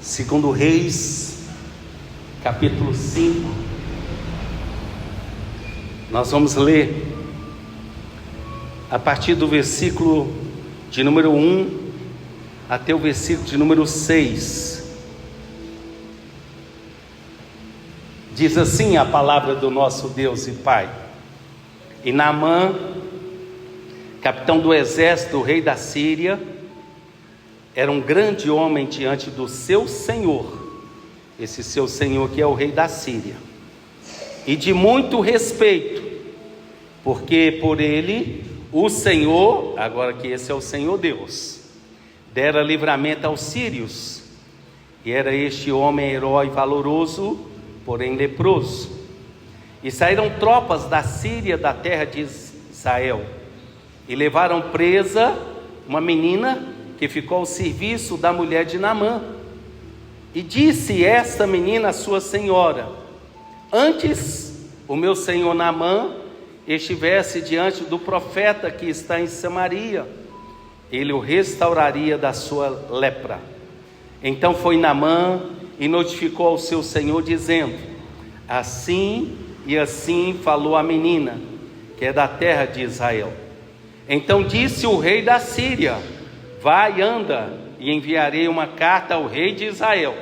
Segundo Reis, capítulo 5, nós vamos ler a partir do versículo de número 1 até o versículo de número 6. Diz assim a palavra do nosso Deus e Pai: E Naamã, capitão do exército do rei da Síria, era um grande homem diante do seu senhor, esse seu senhor que é o rei da Síria, e de muito respeito, porque por ele o Senhor, agora que esse é o Senhor Deus, dera livramento aos sírios, e era este homem herói valoroso, porém leproso. E saíram tropas da Síria, da terra de Israel, e levaram presa uma menina que ficou ao serviço da mulher de Naamã. E disse esta menina à sua senhora: antes o meu senhor Naamã estivesse diante do profeta que está em Samaria, ele o restauraria da sua lepra. Então foi Naamã e notificou ao seu senhor, dizendo: assim e assim falou a menina, que é da terra de Israel. Então disse o rei da Síria: vai, anda, e enviarei uma carta ao rei de Israel.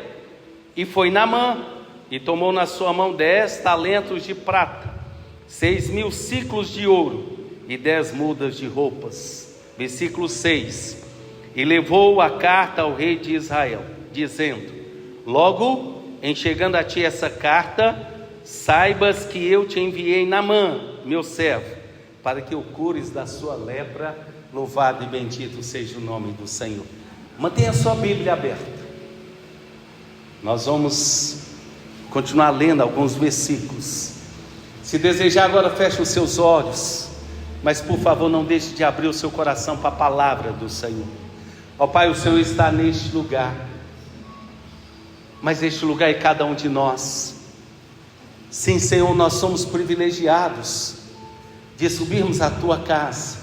E foi Naamã, e tomou na sua mão 10 talentos de prata, 6.000 ciclos de ouro, e 10 mudas de roupas. Versículo 6. E levou a carta ao rei de Israel, dizendo: logo em chegando a ti essa carta, saibas que eu te enviei Naamã, meu servo, para que o cures da sua lepra. Louvado e bendito seja o nome do Senhor. Mantenha a sua Bíblia aberta. Nós vamos continuar lendo alguns versículos. Se desejar agora, feche os seus olhos, mas por favor não deixe de abrir o seu coração para a palavra do Senhor. Ó Pai, o Senhor está neste lugar, mas este lugar é cada um de nós. Sim, Senhor, nós somos privilegiados de subirmos à Tua casa,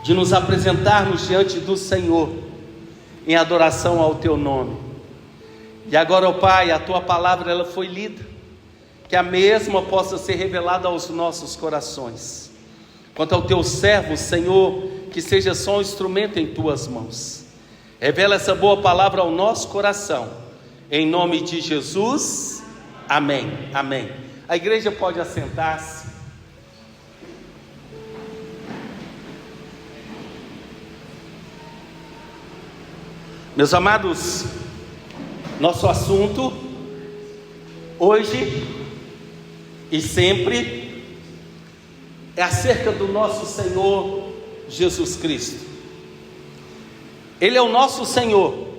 de nos apresentarmos diante do Senhor em adoração ao Teu nome. E agora, ó Pai, a Tua palavra ela foi lida, que a mesma possa ser revelada aos nossos corações. Quanto ao Teu servo, Senhor, que seja só um instrumento em Tuas mãos. Revela essa boa palavra ao nosso coração, em nome de Jesus, amém, amém. A igreja pode assentar-se. Meus amados, nosso assunto hoje e sempre é acerca do nosso Senhor Jesus Cristo. Ele é o nosso Senhor,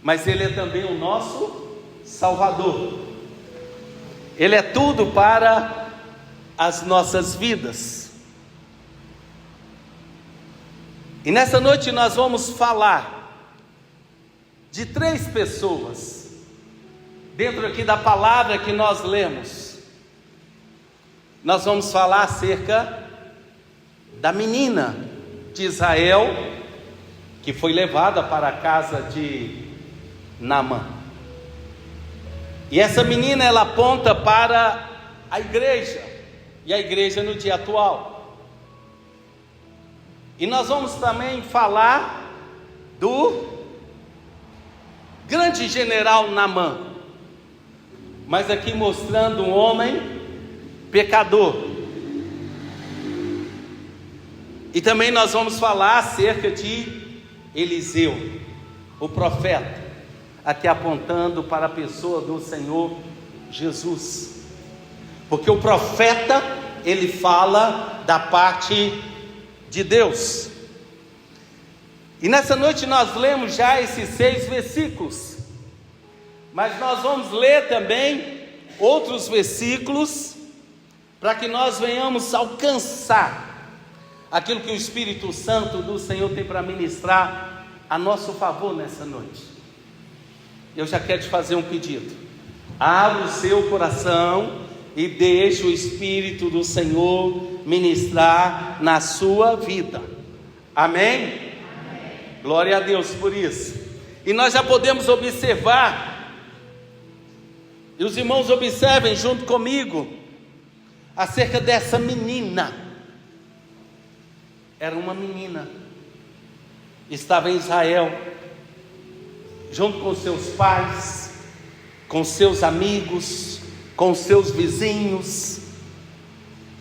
mas Ele é também o nosso Salvador. Ele é tudo para as nossas vidas. E nessa noite nós vamos falar de 3 pessoas, dentro aqui da palavra que nós lemos. Nós vamos falar acerca da menina de Israel, que foi levada para a casa de Naamã. E essa menina, ela aponta para a igreja, e a igreja no dia atual. E nós vamos também falar do grande general Naamã, mas aqui mostrando um homem pecador. E também nós vamos falar acerca de Eliseu, o profeta, aqui apontando para a pessoa do Senhor Jesus, porque o profeta, ele fala da parte de Deus. E nessa noite nós lemos já esses 6 versículos, mas nós vamos ler também outros versículos, para que nós venhamos alcançar aquilo que o Espírito Santo do Senhor tem para ministrar a nosso favor nessa noite. Eu já quero te fazer um pedido: abra o seu coração e deixe o Espírito do Senhor ministrar na sua vida. Amém? Glória a Deus por isso. E nós já podemos observar, e os irmãos observem junto comigo, acerca dessa menina. Era uma menina, estava em Israel, junto com seus pais, com seus amigos, com seus vizinhos.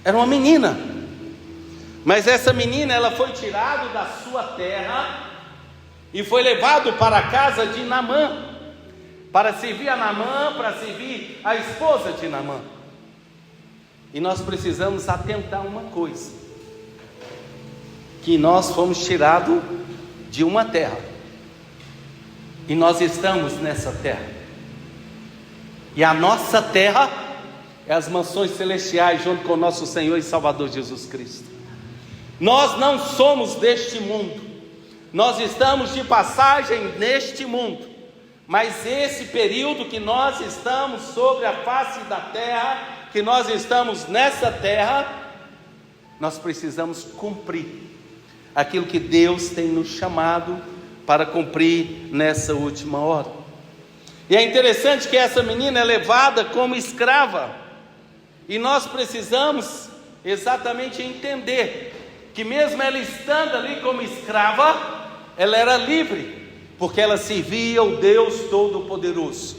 Era uma menina, mas essa menina, ela foi tirada da sua terra e foi levado para a casa de Naamã, para servir a Naamã, para servir a esposa de Naamã. E nós precisamos atentar uma coisa, que nós fomos tirados de uma terra, e nós estamos nessa terra, e a nossa terra é as mansões celestiais, junto com o nosso Senhor e Salvador Jesus Cristo. Nós não somos deste mundo, nós estamos de passagem neste mundo, mas esse período que nós estamos sobre a face da terra, que nós estamos nessa terra, nós precisamos cumprir aquilo que Deus tem nos chamado para cumprir nessa última hora. E é interessante que essa menina é levada como escrava, e nós precisamos exatamente entender que mesmo ela estando ali como escrava, ela era livre, porque ela servia o Deus Todo-Poderoso.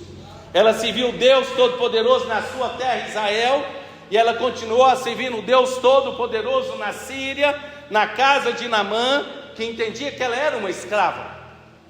Ela serviu o Deus Todo-Poderoso na sua terra Israel, e ela continuou a servir o Deus Todo-Poderoso na Síria, na casa de Naamã, que entendia que ela era uma escrava,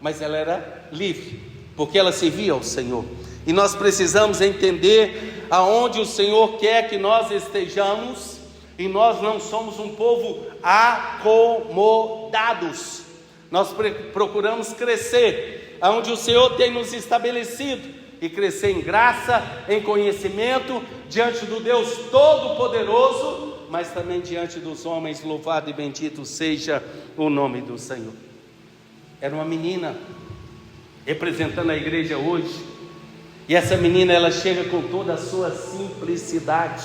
mas ela era livre, porque ela servia ao Senhor. E nós precisamos entender aonde o Senhor quer que nós estejamos, e nós não somos um povo acomodados. Nós procuramos crescer aonde o Senhor tem nos estabelecido, e crescer em graça, em conhecimento, diante do Deus Todo-Poderoso, mas também diante dos homens. Louvado e bendito seja o nome do Senhor. Era uma menina representando a igreja hoje, e essa menina, ela chega com toda a sua simplicidade,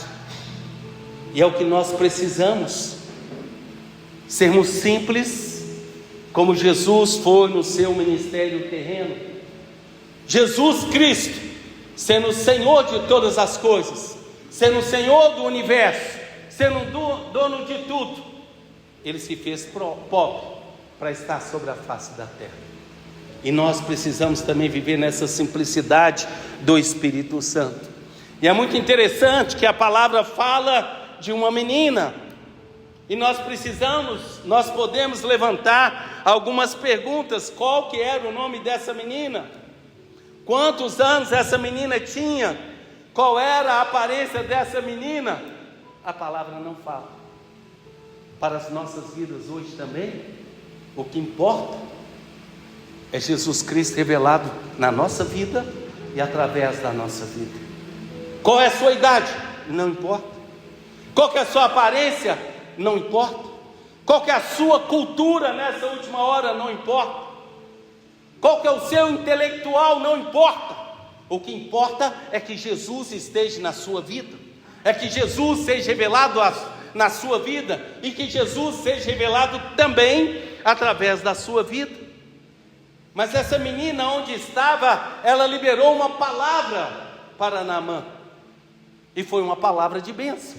e é o que nós precisamos, sermos simples, como Jesus foi no seu ministério terreno. Jesus Cristo, sendo o Senhor de todas as coisas, sendo o Senhor do universo, sendo o dono de tudo, Ele se fez pobre para estar sobre a face da terra. E nós precisamos também viver nessa simplicidade do Espírito Santo. E é muito interessante que a palavra fala de uma menina, e nós podemos levantar algumas perguntas. Qual que era o nome dessa menina? Quantos anos essa menina tinha? Qual era a aparência dessa menina? A palavra não fala. Para as nossas vidas hoje também, o que importa é Jesus Cristo revelado na nossa vida e através da nossa vida. Qual é a sua idade? Não importa. Qual que é a sua aparência? Não importa. Qual que é a sua cultura nessa última hora? Não importa. Qual que é o seu intelectual? Não importa. O que importa é que Jesus esteja na sua vida, é que Jesus seja revelado na sua vida, e que Jesus seja revelado também através da sua vida. Mas essa menina, onde estava, ela liberou uma palavra para Naamã, e foi uma palavra de bênção.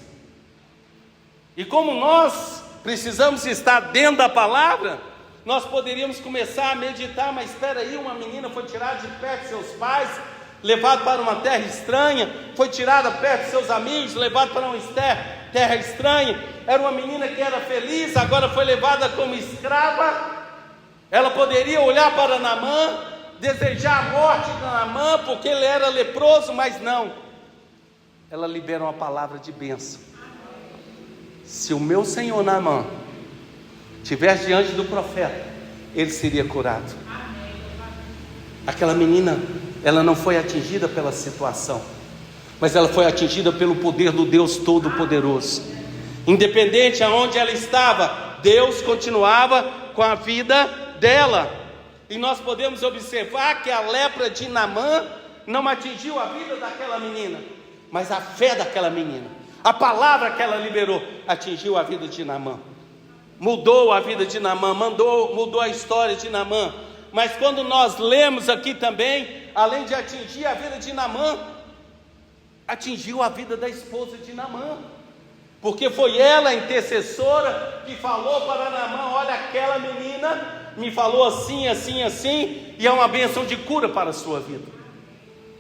E como nós precisamos estar dentro da palavra, nós poderíamos começar a meditar. Mas espera aí, uma menina foi tirada de perto de seus pais, levado para uma terra estranha, foi tirada perto de seus amigos, levado para uma terra estranha. Era uma menina que era feliz, agora foi levada como escrava. Ela poderia olhar para Naamã, desejar a morte de Naamã, porque ele era leproso, mas não. Ela libera uma palavra de bênção. Se o meu senhor Naamã estivesse diante do profeta, ele seria curado. Aquela menina, ela não foi atingida pela situação, mas ela foi atingida pelo poder do Deus Todo-Poderoso. Independente aonde ela estava, Deus continuava com a vida dela. E nós podemos observar que a lepra de Naamã não atingiu a vida daquela menina, mas a fé daquela menina, a palavra que ela liberou, atingiu a vida de Naamã. Mudou a vida de Naamã, mudou a história de Naamã. Mas quando nós lemos aqui também, além de atingir a vida de Naamã, atingiu a vida da esposa de Naamã, porque foi ela a intercessora que falou para Naamã: olha, aquela menina me falou assim, assim, assim, e é uma bênção de cura para a sua vida.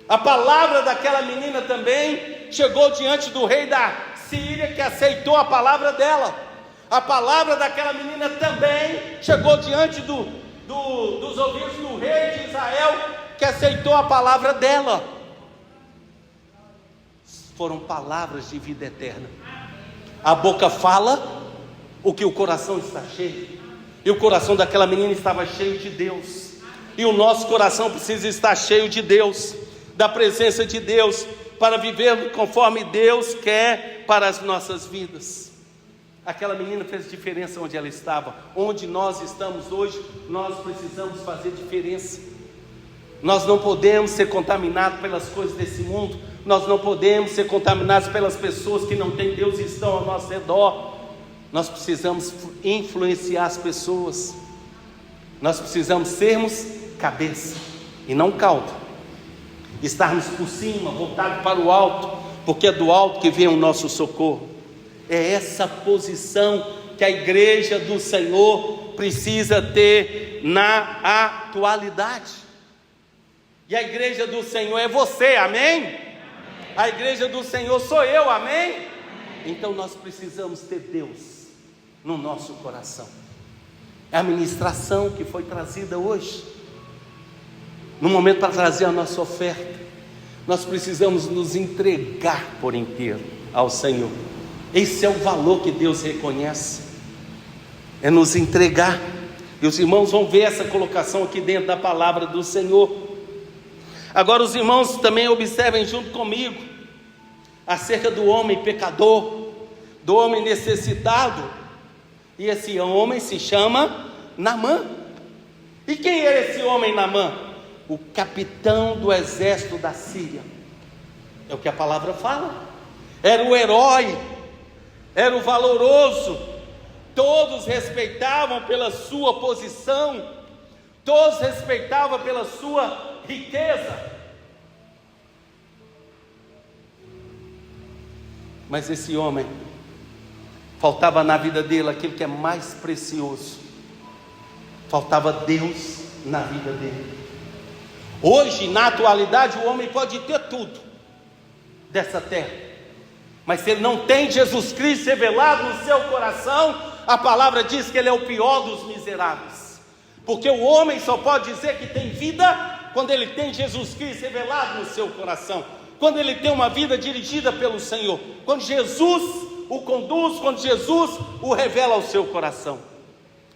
A palavra daquela menina também chegou diante do rei da Síria, que aceitou a palavra dela. A palavra daquela menina também chegou diante dos ouvidos do rei de Israel, que aceitou a palavra dela. Foram palavras de vida eterna. A boca fala o que o coração está cheio, e o coração daquela menina estava cheio de Deus, e o nosso coração precisa estar cheio de Deus, da presença de Deus, para viver conforme Deus quer para as nossas vidas. Aquela menina fez diferença onde ela estava. Onde nós estamos hoje, nós precisamos fazer diferença. Nós não podemos ser contaminados pelas coisas desse mundo. Nós não podemos ser contaminados pelas pessoas que não têm Deus e estão ao nosso redor. Nós precisamos influenciar as pessoas. Nós precisamos sermos cabeça e não cauda. Estarmos por cima, voltados para o alto, porque é do alto que vem o nosso socorro. É essa posição que a igreja do Senhor precisa ter na atualidade. E a igreja do Senhor é você, amém? A igreja do Senhor sou eu, amém? Então nós precisamos ter Deus no nosso coração. É a ministração que foi trazida hoje, no momento para trazer a nossa oferta. Nós precisamos nos entregar por inteiro ao Senhor. Esse é o valor que Deus reconhece, é nos entregar. E os irmãos vão ver essa colocação aqui dentro da palavra do Senhor. Agora os irmãos também observem junto comigo acerca do homem pecador, do homem necessitado. E esse homem se chama Naamã. E quem era esse homem Naamã? O capitão do exército da Síria. É o que a palavra fala. Era o herói, era o valoroso. Todos respeitavam pela sua posição, todos respeitavam pela sua riqueza. Mas esse homem, faltava na vida dele aquilo que é mais precioso. Faltava Deus na vida dele. Hoje, na atualidade, o homem pode ter tudo dessa terra, mas se ele não tem Jesus Cristo revelado no seu coração, a palavra diz que ele é o pior dos miseráveis. Porque o homem só pode dizer que tem vida quando ele tem Jesus Cristo revelado no seu coração, quando ele tem uma vida dirigida pelo Senhor, quando Jesus o conduz, quando Jesus o revela ao seu coração.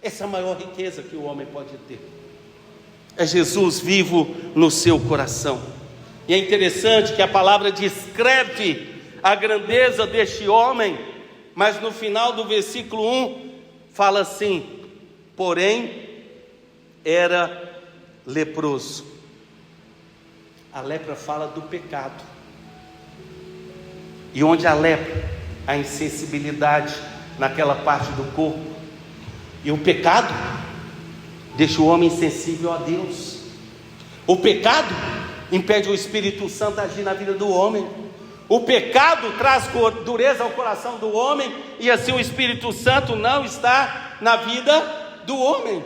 Essa é a maior riqueza que o homem pode ter, é Jesus vivo no seu coração. E é interessante que a palavra descreve a grandeza deste homem, mas no final do versículo 1 fala assim: porém era leproso. A lepra fala do pecado, e onde a lepra, a insensibilidade naquela parte do corpo, e o pecado deixa o homem insensível a Deus. O pecado impede o Espírito Santo agir na vida do homem. O pecado traz dureza ao coração do homem, e assim o Espírito Santo não está na vida do homem.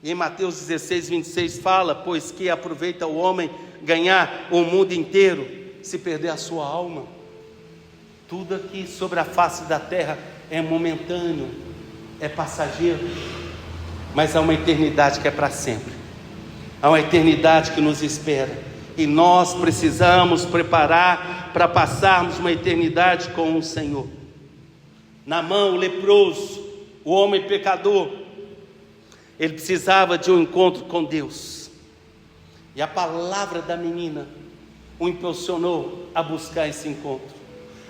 E em Mateus 16, 26 fala: pois que aproveita o homem ganhar o mundo inteiro, se perder a sua alma. Tudo aqui sobre a face da terra é momentâneo, é passageiro, mas há uma eternidade que é para sempre. Há uma eternidade que nos espera, e nós precisamos preparar para passarmos uma eternidade com o Senhor. Naamã, o leproso, o homem pecador, ele precisava de um encontro com Deus, e a palavra da menina o impulsionou a buscar esse encontro.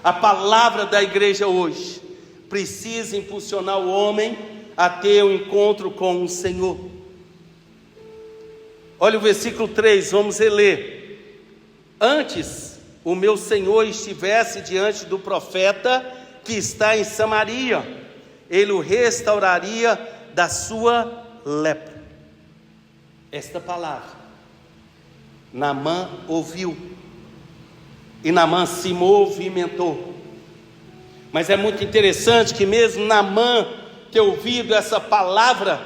A palavra da igreja hoje precisa impulsionar o homem a ter um encontro com o Senhor. Olha o versículo 3, vamos reler. Antes o meu Senhor estivesse diante do profeta que está em Samaria, ele o restauraria da sua lepra. Esta palavra Naamã ouviu, e Naamã se movimentou. Mas é muito interessante que mesmo Naamã ter ouvido essa palavra,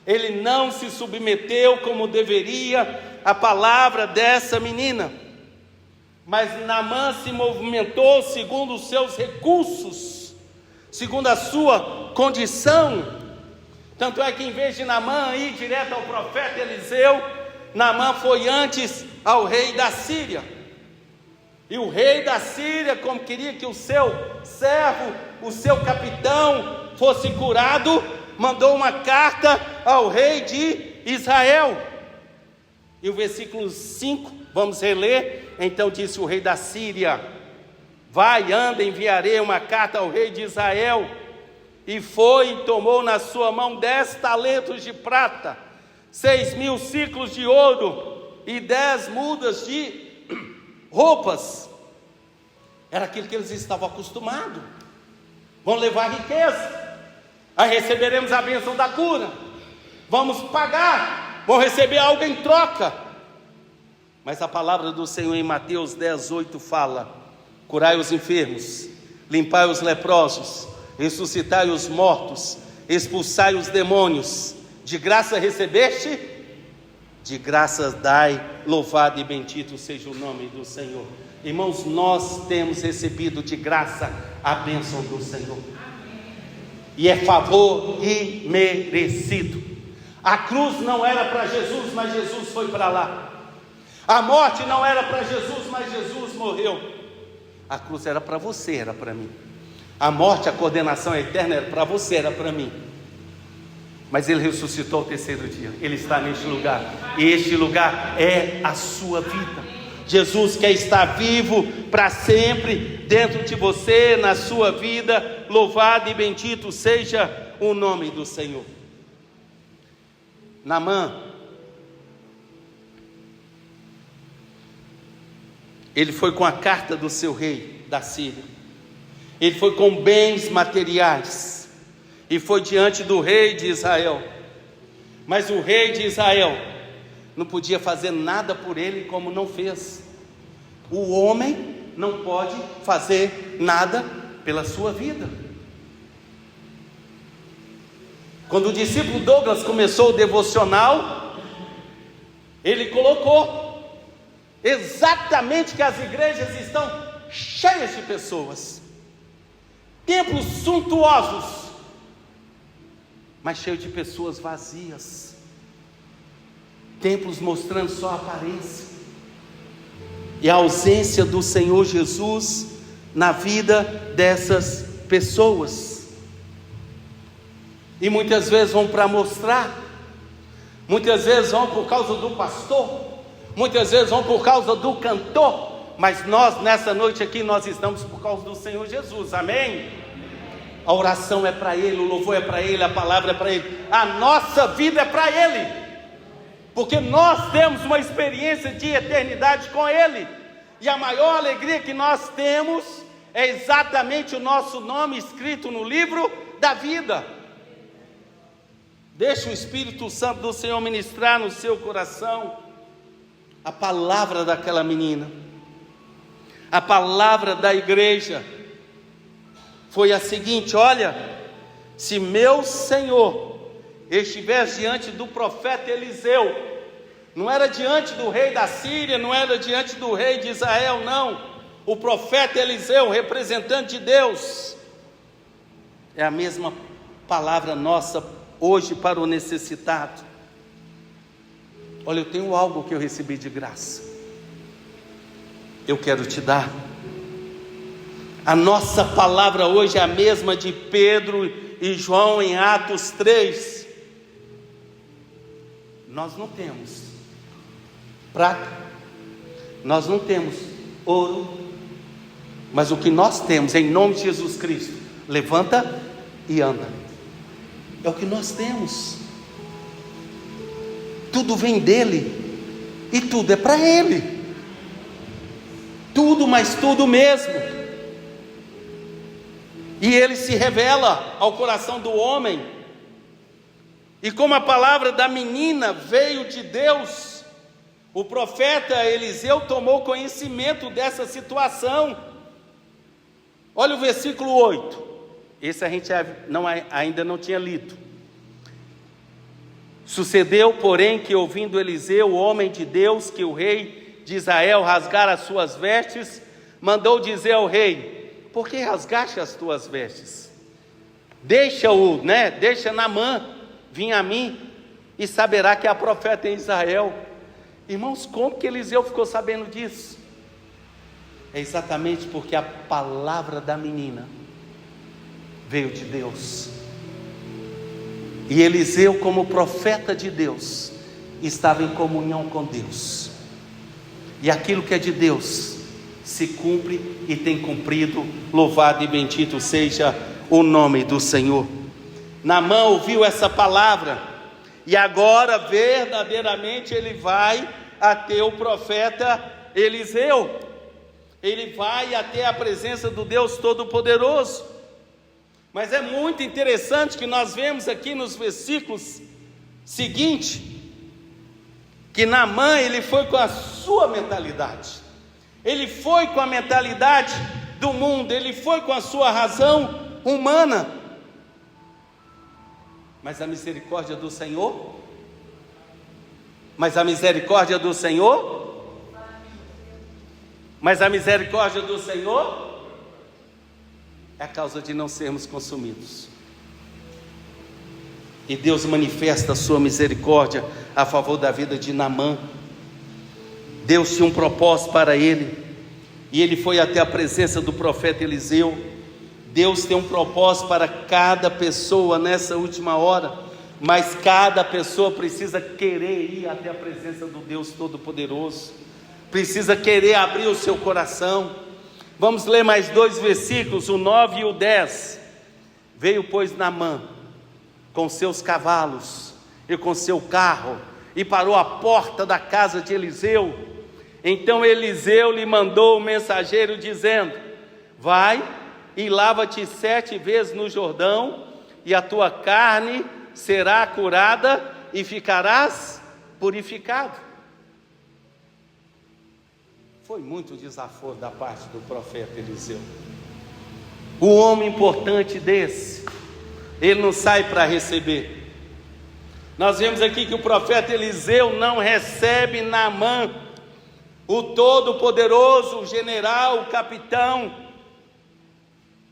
ele não se submeteu como deveria à palavra dessa menina. Mas Naamã se movimentou segundo os seus recursos, segundo a sua condição. Tanto é que em vez de Naamã ir direto ao profeta Eliseu, Naamã foi antes ao rei da Síria. E o rei da Síria, como queria que o seu servo, o seu capitão fosse curado, mandou uma carta ao rei de Israel. E o versículo 5, vamos reler. Então disse o rei da Síria: vai, anda, enviarei uma carta ao rei de Israel. E foi e tomou na sua mão 10 talentos de prata, 6.000 ciclos de ouro e 10 mudas de roupas. Era aquilo que eles estavam acostumados. Vão levar riqueza, aí receberemos a bênção da cura, vamos pagar, vão receber algo em troca. Mas a palavra do Senhor em Mateus 10:8 fala: curai os enfermos, limpai os leprosos, ressuscitai os mortos, expulsai os demônios. De graça recebeste, de graça dai. Louvado e bendito seja o nome do Senhor. Irmãos, nós temos recebido de graça a bênção do Senhor. E é favor imerecido. A cruz não era para Jesus, mas Jesus foi para lá. A morte não era para Jesus, mas Jesus morreu. A cruz era para você, era para mim. A morte, a condenação eterna era para você, era para mim. Mas Ele ressuscitou ao terceiro dia. Ele está neste lugar. E este lugar é a sua vida. Jesus quer estar vivo para sempre dentro de você, na sua vida. Louvado e bendito seja o nome do Senhor. Naamã, ele foi com a carta do seu rei da Síria. Ele foi com bens materiais e foi diante do rei de Israel. Mas o rei de Israel não podia fazer nada por ele, como não fez. O homem não pode fazer nada pela sua vida. Quando o discípulo Douglas começou o devocional, ele colocou exatamente que as igrejas estão cheias de pessoas, templos suntuosos, mas cheios de pessoas vazias, templos mostrando só a aparência e a ausência do Senhor Jesus na vida dessas pessoas. E muitas vezes vão para mostrar, muitas vezes vão por causa do pastor, muitas vezes vão por causa do cantor, mas nós nessa noite aqui nós estamos por causa do Senhor Jesus, amém? A oração é para Ele, o louvor é para Ele, a palavra é para Ele, a nossa vida é para Ele, porque nós temos uma experiência de eternidade com Ele, e a maior alegria que nós temos é exatamente o nosso nome escrito no livro da vida. Deixa o Espírito Santo do Senhor ministrar no seu coração a palavra daquela menina. A palavra da igreja foi a seguinte: olha, se meu Senhor estivesse diante do profeta Eliseu, não era diante do rei da Síria, não era diante do rei de Israel, não. O profeta Eliseu, representante de Deus, é a mesma palavra nossa hoje para o necessitado. Olha, eu tenho algo que eu recebi de graça, eu quero te dar. A nossa palavra hoje é a mesma de Pedro e João em Atos 3. Nós não temos prata, nós não temos ouro, mas o que nós temos, em nome de Jesus Cristo, levanta e anda. É o que nós temos. Tudo vem dele e tudo é para ele. Tudo, mas tudo mesmo. E ele se revela ao coração do homem E como a palavra da menina veio de Deus, o profeta Eliseu tomou conhecimento dessa situação. Olha o versículo 8. Esse a gente ainda não tinha lido. Sucedeu, porém, que ouvindo Eliseu, o homem de Deus, que o rei de Israel rasgara as suas vestes, mandou dizer ao rei: por que rasgaste as tuas vestes? Deixa Naamã vir a mim, e saberá que há profeta em Israel. Irmãos, como que Eliseu ficou sabendo disso? É exatamente porque a palavra da menina veio de Deus. E Eliseu, como profeta de Deus, estava em comunhão com Deus. E aquilo que é de Deus se cumpre e tem cumprido. Louvado e bendito seja o nome do Senhor. Naamã ouviu essa palavra, e agora verdadeiramente ele vai até o profeta Eliseu. Ele vai até a presença do Deus Todo-Poderoso. Mas é muito interessante que nós vemos aqui nos versículos seguintes, que Naamã, ele foi com a sua mentalidade, ele foi com a mentalidade do mundo, ele foi com a sua razão humana. Mas a misericórdia do Senhor, é a causa de não sermos consumidos. E Deus manifesta a sua misericórdia a favor da vida de Naamã. Deus tinha um propósito para ele, e ele foi até a presença do profeta Eliseu. Deus tem um propósito para cada pessoa nessa última hora, mas cada pessoa precisa querer ir até a presença do Deus Todo-Poderoso, precisa querer abrir o seu coração. Vamos ler mais 2 versículos, o 9 e o 10. Veio, pois, Naamã com seus cavalos e com seu carro, e parou à porta da casa de Eliseu. Então Eliseu lhe mandou o mensageiro, dizendo: vai e lava-te 7 vezes no Jordão, e a tua carne será curada, e ficarás purificado. Foi muito desaforo da parte do profeta Eliseu. Um homem importante desse, ele não sai para receber. Nós vemos aqui que o profeta Eliseu não recebe Naamã, o todo-poderoso, o general, o capitão,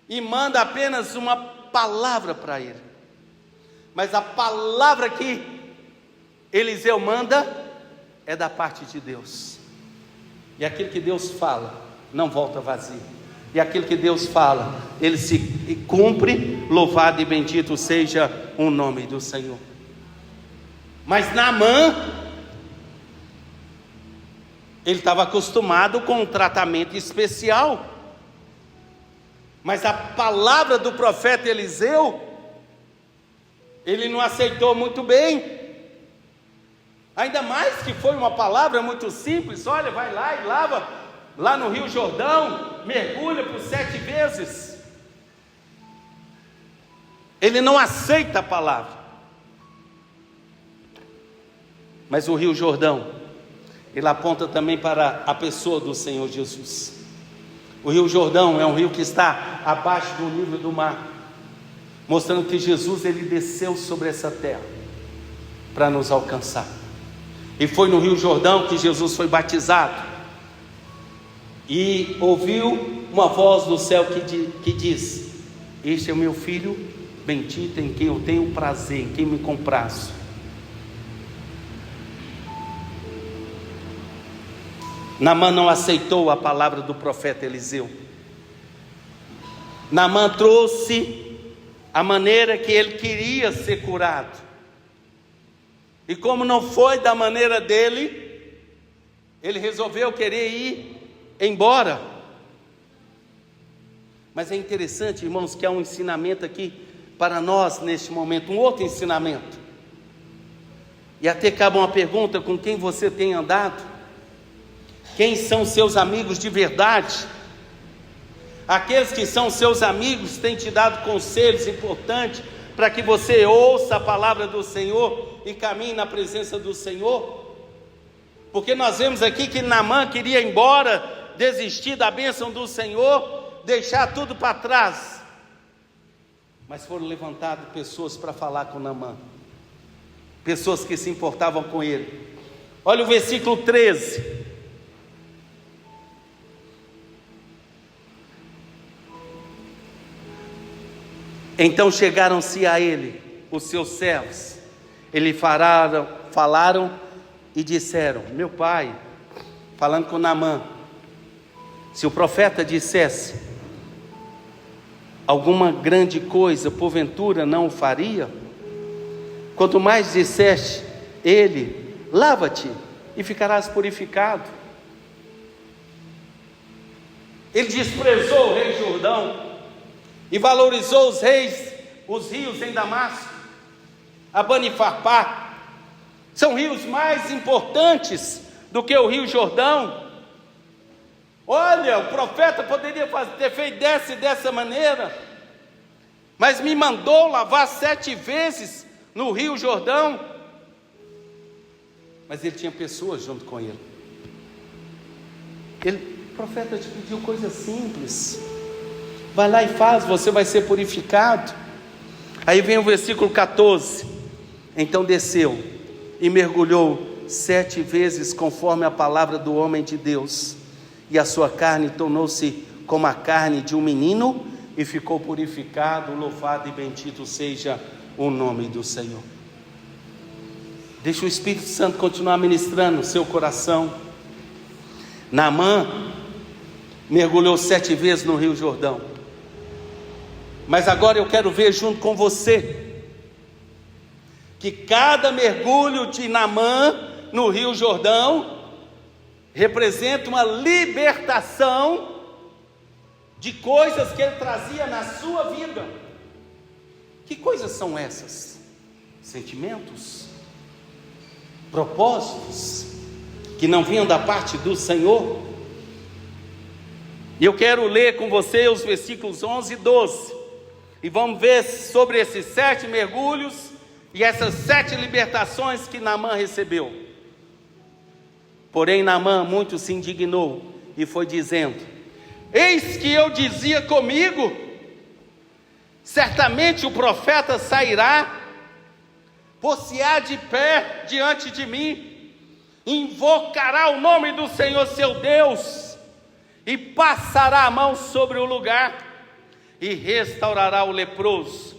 e manda apenas uma palavra para ele. Mas a palavra que Eliseu manda é da parte de Deus. E aquilo que Deus fala não volta vazio. E aquilo que Deus fala, ele se cumpre. Louvado e bendito seja o nome do Senhor. Mas Naamã, ele estava acostumado com um tratamento especial. Mas a palavra do profeta Eliseu, ele não aceitou muito bem. Ainda mais que foi uma palavra muito simples: olha, vai lá e lava lá no Rio Jordão, mergulha por 7 vezes. Ele não aceita a palavra. Mas o Rio Jordão, ele aponta também para a pessoa do Senhor Jesus. O Rio Jordão é um rio que está abaixo do nível do mar, mostrando que Jesus, ele desceu sobre essa terra para nos alcançar. E foi no Rio Jordão que Jesus foi batizado, e ouviu uma voz do céu que diz: este é o meu filho bendito, em quem eu tenho prazer, em quem me comprazo. Naamã não aceitou a palavra do profeta Eliseu. Naamã trouxe a maneira que ele queria ser curado, e como não foi da maneira dele, ele resolveu querer ir embora. Mas é interessante, irmãos, que há um ensinamento aqui para nós neste momento, um outro ensinamento. E até cabe uma pergunta: com quem você tem andado? Quem são seus amigos de verdade? Aqueles que são seus amigos têm te dado conselhos importantes para que você ouça a palavra do Senhor e caminhe na presença do Senhor? Porque nós vemos aqui que Naamã queria ir embora, desistir da bênção do Senhor, deixar tudo para trás. Mas foram levantadas pessoas para falar com Naamã, pessoas que se importavam com ele. Olha o versículo 13. Então chegaram-se a ele os seus servos, falaram e disseram: meu pai, falando com Naamã, se o profeta dissesse alguma grande coisa, porventura não o faria? Quanto mais disseste ele, lava-te e ficarás purificado. Ele desprezou o rei Jordão e valorizou os rios em Damasco, Abana e Farpá. São rios mais importantes do que o rio Jordão. Olha, o profeta poderia ter feito dessa maneira, mas me mandou lavar 7 vezes no rio Jordão. Mas ele tinha pessoas junto com ele. O profeta te pediu coisa simples, vai lá e faz, você vai ser purificado. Aí vem o versículo 14. Então desceu e mergulhou 7 vezes conforme a palavra do homem de Deus, e a sua carne tornou-se como a carne de um menino, e ficou purificado. Louvado e bendito seja o nome do Senhor. Deixa o Espírito Santo continuar ministrando no seu coração. Naamã mergulhou 7 vezes no rio Jordão, mas agora eu quero ver junto com você que cada mergulho de Naamã no rio Jordão representa uma libertação de coisas que ele trazia na sua vida. Que coisas são essas? Sentimentos, propósitos que não vinham da parte do Senhor. E eu quero ler com você os versículos 11 e 12, e vamos ver sobre esses 7 mergulhos e essas 7 libertações que Naamã recebeu. Porém Naamã muito se indignou e foi dizendo: eis que eu dizia comigo, certamente o profeta sairá, pôr-se-á de pé diante de mim, invocará o nome do Senhor seu Deus, e passará a mão sobre o lugar, e restaurará o leproso.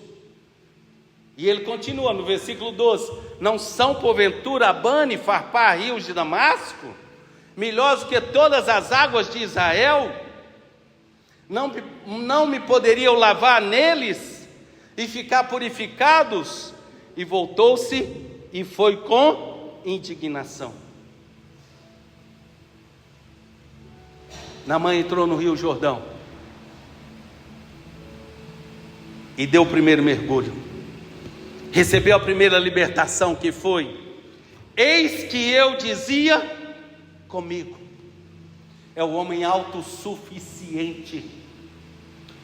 E ele continua no versículo 12: não são porventura Abana e Farpá, rios de Damasco, melhores que todas as águas de Israel? Não me poderiam lavar neles e ficar purificados? E voltou-se e foi com indignação. Naamã entrou no rio Jordão e deu o primeiro mergulho, recebeu a primeira libertação, que foi: eis que eu dizia comigo. É o homem autossuficiente,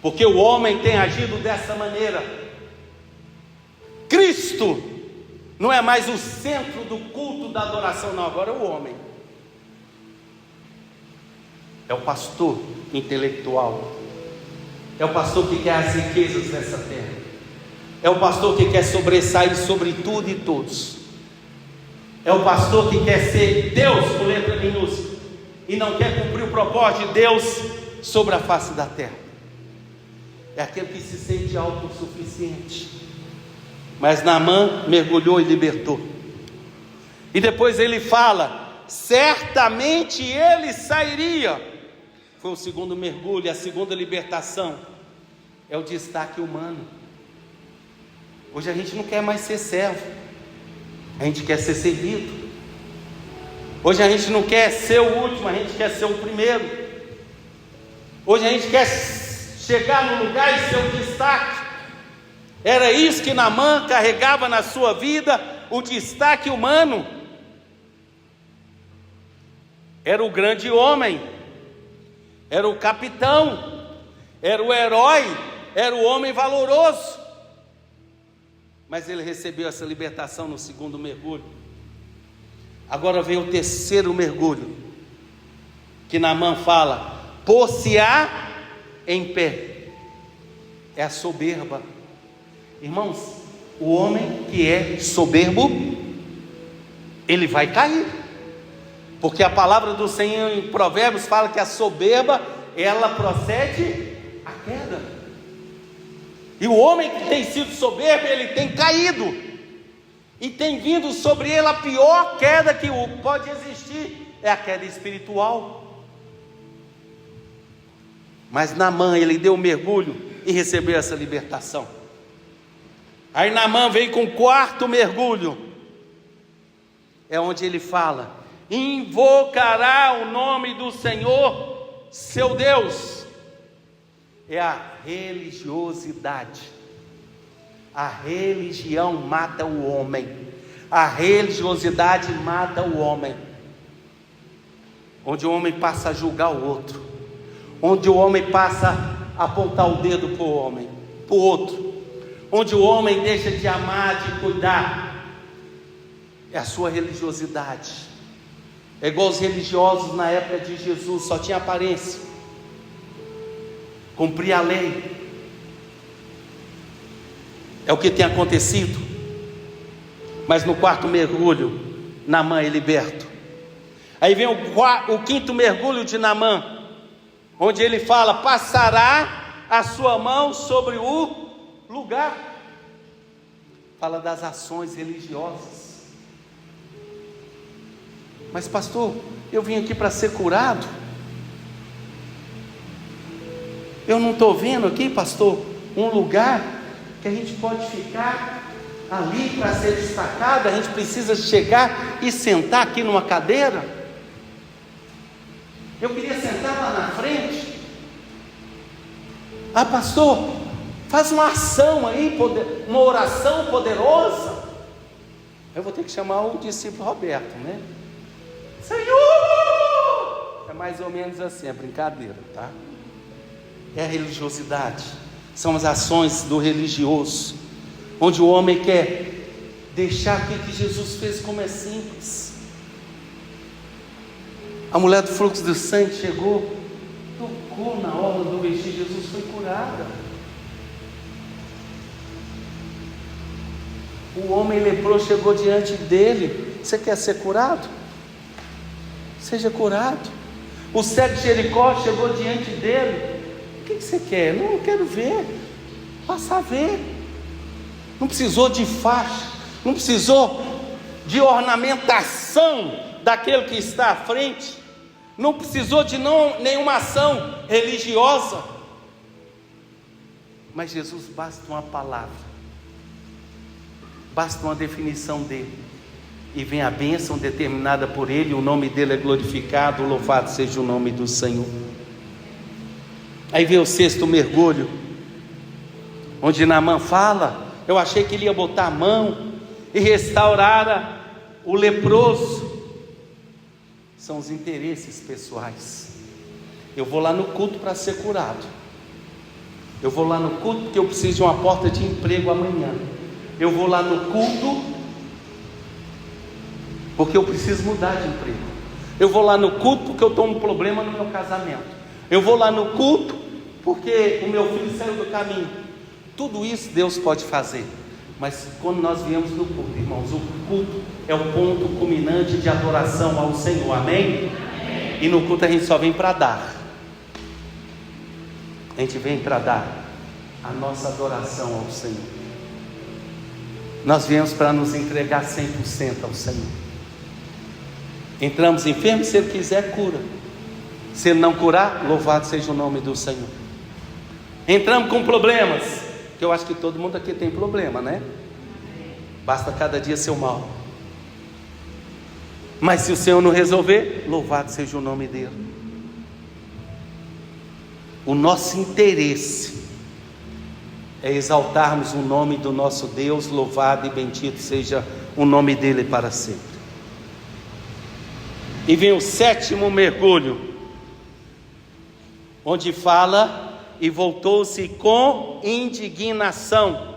porque o homem tem agido dessa maneira. Cristo não é mais o centro do culto da adoração, não, agora é o homem. É o pastor intelectual, é o pastor que quer as riquezas dessa terra, é o pastor que quer sobressair sobre tudo e todos, é o pastor que quer ser Deus com letra minúscula e não quer cumprir o propósito de Deus sobre a face da terra. É aquele que se sente autossuficiente. Mas Naamã mergulhou e libertou. E depois ele fala: certamente ele sairia. Foi o segundo mergulho, a segunda libertação. É o destaque humano. Hoje a gente não quer mais ser servo, a gente quer ser servido. Hoje a gente não quer ser o último, a gente quer ser o primeiro. Hoje a gente quer chegar no lugar e ser o destaque. Era isso que Naamã carregava na sua vida, o destaque humano. Era o grande homem, era o capitão, era o herói, era o homem valoroso. Mas ele recebeu essa libertação no segundo mergulho. Agora vem o terceiro mergulho, que Naamã fala: pôr-se-á em pé. É a soberba. Irmãos, o homem que é soberbo, ele vai cair, porque a palavra do Senhor em Provérbios fala que a soberba, ela procede à queda. E o homem que tem sido soberbo, ele tem caído, e tem vindo sobre ele a pior queda que pode existir, é a queda espiritual. Mas Naamã, ele deu um mergulho e recebeu essa libertação. Aí Naamã vem com o quarto mergulho, é onde ele fala: invocará o nome do Senhor, seu Deus. É a religiosidade. A religião mata o homem, a religiosidade mata o homem, onde o homem passa a julgar o outro, onde o homem passa a apontar o dedo para o homem, para o outro, onde o homem deixa de amar, de cuidar. É a sua religiosidade. É igual os religiosos na época de Jesus, só tinha aparência, cumprir a lei. É o que tem acontecido. Mas no quarto mergulho, Naamã é liberto. Aí vem o quinto mergulho de Naamã, onde ele fala: passará a sua mão sobre o lugar. Fala das ações religiosas. Mas pastor, eu vim aqui para ser curado. Eu não estou vendo aqui, pastor, um lugar que a gente pode ficar ali para ser destacado. A gente precisa chegar e sentar aqui numa cadeira. Eu queria sentar lá na frente. Ah, pastor, faz uma ação aí, uma oração poderosa. Eu vou ter que chamar o discípulo Roberto, né? Senhor! É mais ou menos assim, é brincadeira, tá? É a religiosidade, são as ações do religioso, onde o homem quer deixar aquilo que Jesus fez como é simples. A mulher do fluxo do sangue chegou, tocou na orla do vestido, Jesus foi curada. O homem leproso chegou diante dele: você quer ser curado? Seja curado. O cego de Jericó chegou diante dele: o que você quer? Não, eu quero ver. Passa a ver. Não precisou de faixa, não precisou de ornamentação daquele que está à frente, não precisou de nenhuma ação religiosa. Mas Jesus, basta uma palavra, basta uma definição dele, e vem a bênção determinada por ele, o nome dele é glorificado, louvado seja o nome do Senhor. Aí vem o sexto mergulho, onde Naamã fala: eu achei que ele ia botar a mão e restaurar o leproso. São os interesses pessoais. Eu vou lá no culto para ser curado, eu vou lá no culto porque eu preciso de uma porta de emprego amanhã, eu vou lá no culto porque eu preciso mudar de emprego, eu vou lá no culto porque eu estou com um problema no meu casamento, eu vou lá no culto porque o meu filho saiu do caminho. Tudo isso Deus pode fazer, mas quando nós viemos no culto, irmãos, o culto é o ponto culminante de adoração ao Senhor, amém? Amém. E no culto a gente só vem para dar, a gente vem para dar a nossa adoração ao Senhor. Nós viemos para nos entregar 100% ao Senhor. Entramos enfermos, se Ele quiser cura, se Ele não curar, louvado seja o nome do Senhor. Entramos com problemas, que eu acho que todo mundo aqui tem problema, né? Basta cada dia ser mal. Mas se o Senhor não resolver, louvado seja o nome dele. O nosso interesse é exaltarmos o nome do nosso Deus, louvado e bendito seja o nome dele para sempre. E vem o sétimo mergulho, onde fala: e voltou-se com indignação.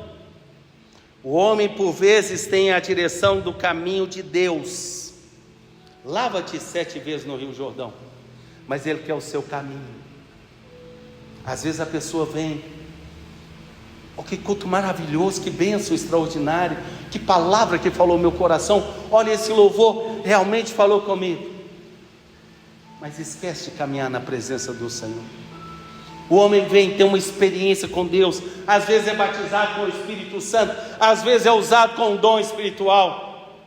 O homem por vezes tem a direção do caminho de Deus. Lava-te 7 vezes no Rio Jordão, mas Ele quer o seu caminho. Às vezes a pessoa vem, oh, que culto maravilhoso, que bênção extraordinária, que palavra que falou no meu coração, olha, esse louvor realmente falou comigo. Mas esquece de caminhar na presença do Senhor. O homem vem ter uma experiência com Deus, às vezes é batizado com o Espírito Santo, às vezes é usado com um dom espiritual,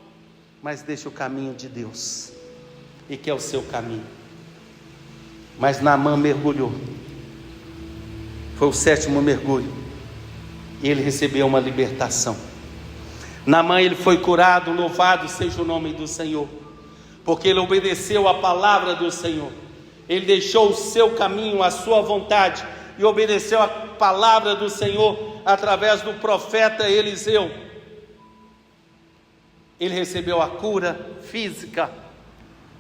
mas deixa o caminho de Deus, e quer o seu caminho. Mas Naamã mergulhou, foi o 7º mergulho, e ele recebeu uma libertação. Naamã, ele foi curado, louvado seja o nome do Senhor, porque ele obedeceu a palavra do Senhor. Ele deixou o seu caminho, a sua vontade, e obedeceu a palavra do Senhor através do profeta Eliseu. Ele recebeu a cura física,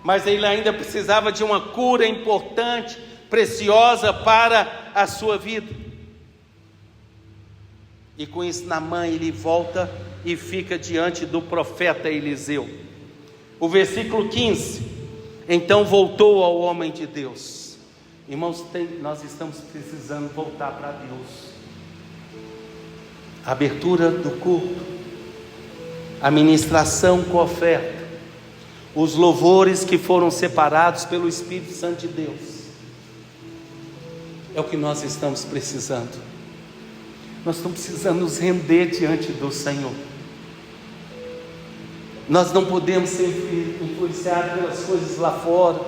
mas ele ainda precisava de uma cura importante, preciosa para a sua vida. E com isso, Naamã, ele volta e fica diante do profeta Eliseu. O versículo 15: então voltou ao homem de Deus. Irmãos, nós estamos precisando voltar para Deus. A abertura do culto, a ministração com oferta, os louvores que foram separados pelo Espírito Santo de Deus, é o que nós estamos precisando. Nós estamos precisando nos render diante do Senhor. Nós não podemos ser influenciados pelas coisas lá fora,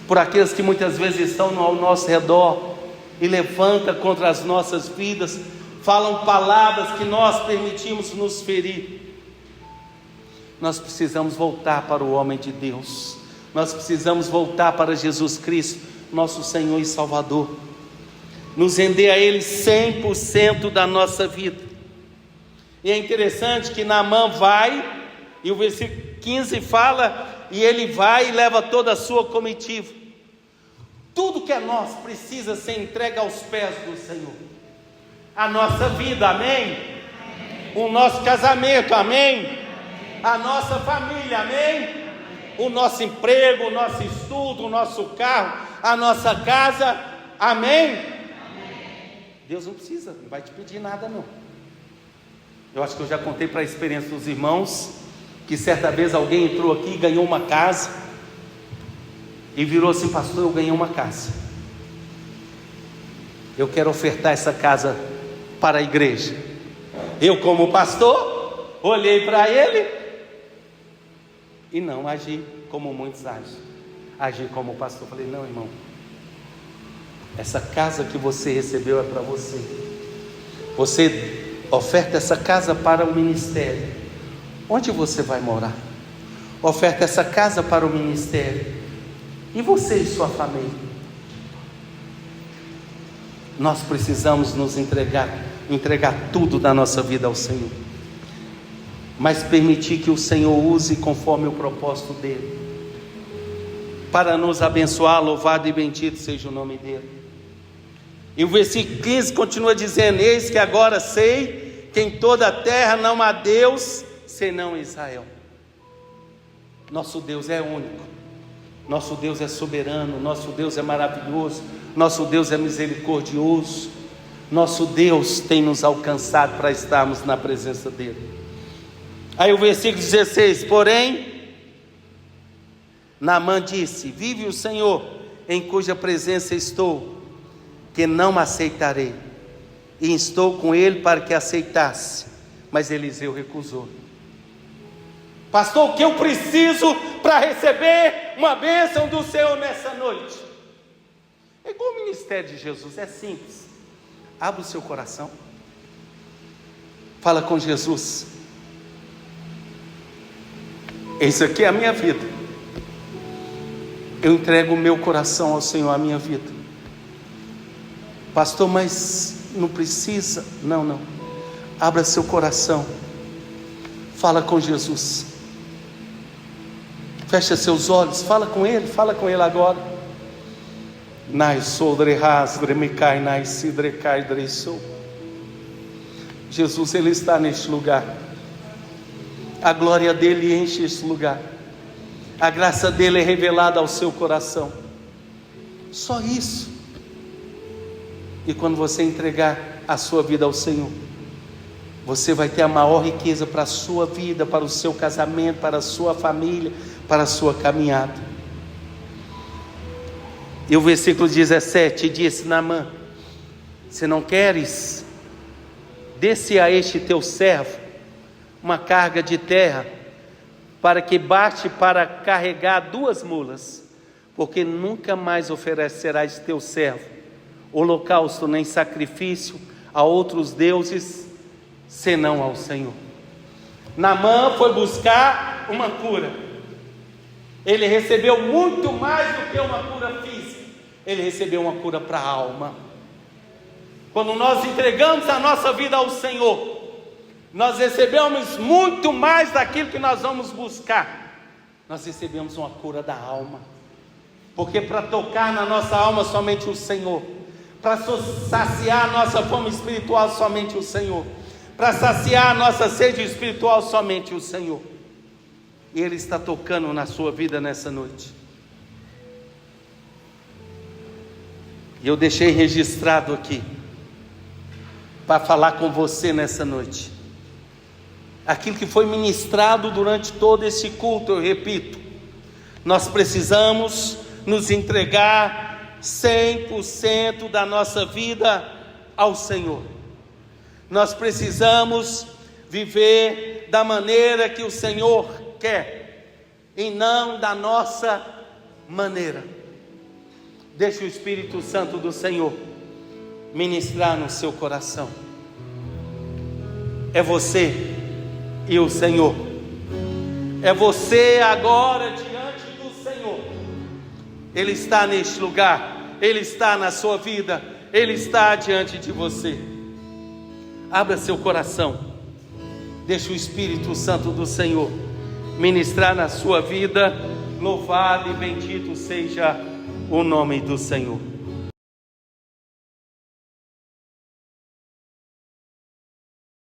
por aqueles que muitas vezes estão ao nosso redor e levantam contra as nossas vidas, falam palavras que nós permitimos nos ferir. Nós precisamos voltar para o homem de Deus, nós precisamos voltar para Jesus Cristo, nosso Senhor e Salvador, nos render a Ele 100% da nossa vida. E é interessante que Naamã vai, e o versículo 15 fala, e ele vai e leva toda a sua comitiva. Tudo que é nosso precisa ser entregue aos pés do Senhor. A nossa vida, amém? O nosso casamento, amém? A nossa família, amém? O nosso emprego, o nosso estudo, o nosso carro, a nossa casa, amém? Deus não precisa, não vai te pedir nada não. Eu acho que eu já contei para a experiência dos irmãos, que certa vez alguém entrou aqui e ganhou uma casa, e virou assim: pastor, eu ganhei uma casa, eu quero ofertar essa casa para a igreja. Eu, como pastor, olhei para ele e não agi como muitos agem, agi como pastor. Falei: não, irmão, essa casa que você recebeu é para você. Você oferta essa casa para o ministério. Onde você vai morar? Oferta essa casa para o ministério. E você e sua família? Nós precisamos nos entregar tudo da nossa vida ao Senhor, mas permitir que o Senhor use conforme o propósito dEle, para nos abençoar. Louvado e bendito seja o nome dEle. E o versículo 15 continua dizendo: eis que agora sei que em toda a terra não há Deus senão Israel. Nosso Deus é único, nosso Deus é soberano, nosso Deus é maravilhoso, nosso Deus é misericordioso, nosso Deus tem nos alcançado para estarmos na presença dEle. Aí o versículo 16: porém, Naamã disse: vive o Senhor, em cuja presença estou, que não aceitarei. E instou com ele para que aceitasse, mas Eliseu recusou. Pastor, o que eu preciso para receber uma bênção do Senhor nessa noite? É igual o ministério de Jesus, é simples. Abra o seu coração, fala com Jesus: isso aqui é a minha vida, eu entrego o meu coração ao Senhor, a minha vida. Pastor, mas não precisa. Não, abra seu coração, fala com Jesus, fecha seus olhos, fala com Ele agora. Jesus, Ele está neste lugar. A glória dEle enche este lugar. A graça dEle é revelada ao seu coração. Só isso. E quando você entregar a sua vida ao Senhor, você vai ter a maior riqueza para a sua vida, para o seu casamento, para a sua família, para a sua caminhada. E o versículo 17 disse: Naamã, se não queres, dê-se a este teu servo uma carga de terra, para que baste para carregar 2 mulas, porque nunca mais oferecerás teu servo holocausto nem sacrifício a outros deuses, senão ao Senhor. Naamã foi buscar uma cura. Ele recebeu muito mais do que uma cura física. Ele recebeu uma cura para a alma. Quando nós entregamos a nossa vida ao Senhor, nós recebemos muito mais daquilo que nós vamos buscar. Nós recebemos uma cura da alma. Porque para tocar na nossa alma somente o Senhor, para saciar a nossa fome espiritual somente o Senhor, para saciar a nossa sede espiritual somente o Senhor. E Ele está tocando na sua vida nessa noite. E eu deixei registrado aqui, para falar com você nessa noite, aquilo que foi ministrado durante todo esse culto. Eu repito, nós precisamos nos entregar 100% da nossa vida ao Senhor. Nós precisamos viver da maneira que o Senhor quer, e não da nossa maneira. Deixe o Espírito Santo do Senhor ministrar no seu coração. É você e o Senhor. É você agora diante do Senhor. Ele está neste lugar, Ele está na sua vida, Ele está diante de você. Abra seu coração, deixe o Espírito Santo do Senhor ministrar na sua vida. Louvado e bendito seja o nome do Senhor.